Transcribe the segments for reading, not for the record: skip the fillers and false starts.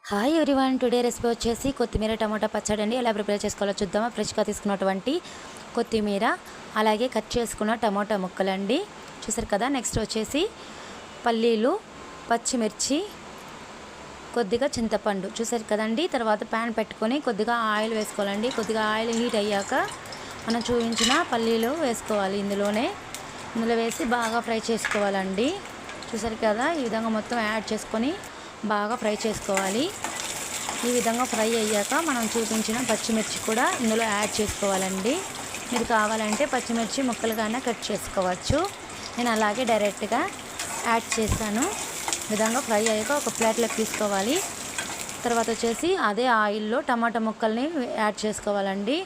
Hi everyone, today recipe వచ్చేసి కొత్తిమీర టమాటా పచ్చడి అండి. ఎలా ప్రిపేర్ చేసుకోవాలో చూద్దామా. ఫ్రెష్గా తీసుకున్నటువంటి కొత్తిమీర, అలాగే కట్ చేసుకున్న టమాటా ముక్కలండి, చూసారు కదా. నెక్స్ట్ వచ్చేసి పల్లీలు, పచ్చిమిర్చి, కొద్దిగా చింతపండు, చూసారు కదండి. తర్వాత ప్యాన్ పెట్టుకొని కొద్దిగా ఆయిల్ వేసుకోవాలండి. కొద్దిగా ఆయిల్ హీట్ అయ్యాక మనం చూపించిన పల్లీలు వేసుకోవాలి. ఇందులో వేసి బాగా ఫ్రై చేసుకోవాలండి. చూసారు కదా, ఈ విధంగా మొత్తం యాడ్ చేసుకొని బాగా ఫ్రై చేసుకోవాలి. ఈ విధంగా ఫ్రై అయ్యాక మనం చూపించిన పచ్చిమిర్చి కూడా ఇందులో యాడ్ చేసుకోవాలండి. మీరు కావాలంటే పచ్చిమిర్చి ముక్కలుగానే కట్ చేసుకోవచ్చు. నేను అలాగే డైరెక్ట్గా యాడ్ చేశాను. ఈ విధంగా ఫ్రై అయ్యాక ఒక ప్లేట్లోకి తీసుకోవాలి. తర్వాత వచ్చేసి అదే ఆయిల్లో టమాటా ముక్కల్ని యాడ్ చేసుకోవాలండి.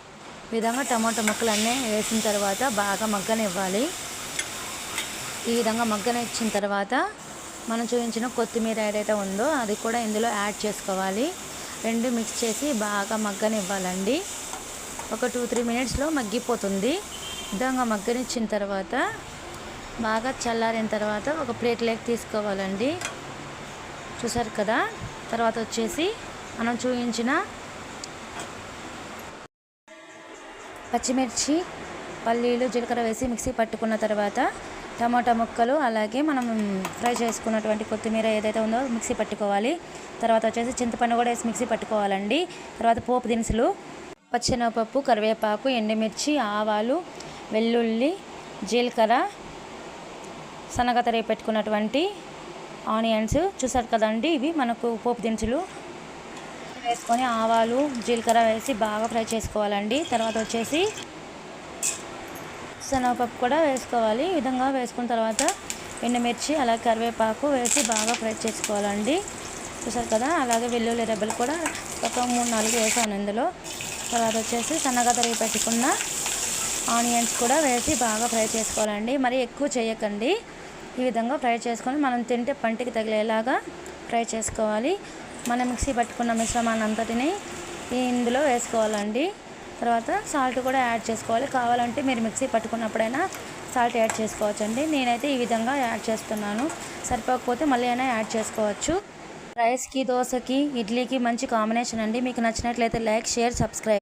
ఈ విధంగా టమాటా ముక్కలన్నీ వేసిన తర్వాత బాగా మగ్గనివ్వాలి. ఈ విధంగా మగ్గనిచ్చిన తర్వాత మనం చూపించిన కొత్తిమీర ఏదైతే ఉందో అది కూడా ఇందులో యాడ్ చేసుకోవాలి. రెండు మిక్స్ చేసి బాగా మగ్గనివ్వాలండి. ఒక 2-3 మినిట్స్లో మగ్గిపోతుంది. విధంగా మగ్గనిచ్చిన తర్వాత బాగా చల్లారిన తర్వాత ఒక ప్లేట్లోకి తీసుకోవాలండి. చూసారు కదా. తర్వాత వచ్చేసి మనం చూపించిన పచ్చిమిర్చి, పల్లీలు, జీలకర్ర వేసి మిక్సీ పట్టుకున్న తర్వాత టమాటా ముక్కలు, అలాగే మనం ఫ్రై చేసుకున్నటువంటి కొత్తిమీర ఏదైతే ఉందో మిక్సీ పట్టుకోవాలి. తర్వాత వచ్చేసి చింతపండు కూడా వేసి మిక్సీ పట్టుకోవాలండి. తర్వాత పోపు దినుసులు, పచ్చెనగపప్పు, కరివేపాకు, ఎండుమిర్చి, ఆవాలు, వెల్లుల్లి, జీలకర్ర, సన్నగా తరిగి పెట్టుకున్నటువంటి ఆనియన్స్, చూసారు కదండి. ఇవి మనకు పోపు దినుసులు వేసుకొని ఆవాలు, జీలకర్ర వేసి బాగా ఫ్రై చేసుకోవాలండి. తర్వాత వచ్చేసి శనగపప్పు కూడా వేసుకోవాలి. ఈ విధంగా వేసుకున్న తర్వాత ఎండుమిర్చి, అలాగే కరివేపాకు వేసి బాగా ఫ్రై చేసుకోవాలండి. చూసారు కదా. అలాగే వెల్లుల్లి రెబ్బలు కూడా ఒక 3-4 వేసాను ఇందులో. తర్వాత వచ్చేసి సన్నగా తరిగి పెట్టుకున్న ఆనియన్స్ కూడా వేసి బాగా ఫ్రై చేసుకోవాలండి. మరి ఎక్కువ చేయకండి. ఈ విధంగా ఫ్రై చేసుకొని మనం తింటే పంటికి తగిలేలాగా ఫ్రై చేసుకోవాలి. మనం మిక్సీ పట్టుకున్న మిశ్రమాన్ని అంతటిని ఇందులో వేసుకోవాలండి. తర్వాత సాల్ట్ కూడా యాడ్ చేసుకోవాలి. కావాలంటే మీరు మిక్సీ పట్టుకున్నప్పుడైనా సాల్ట్ యాడ్ చేసుకోవచ్చండి. నేనైతే ఈ విధంగా యాడ్ చేస్తున్నాను. సరిపోకపోతే మళ్ళీ అయినా యాడ్ చేసుకోవచ్చు. రైస్కి, దోశకి, ఇడ్లీకి మంచి కాంబినేషన్ అండి. మీకు నచ్చినట్లయితే లైక్, షేర్, సబ్స్క్రైబ్.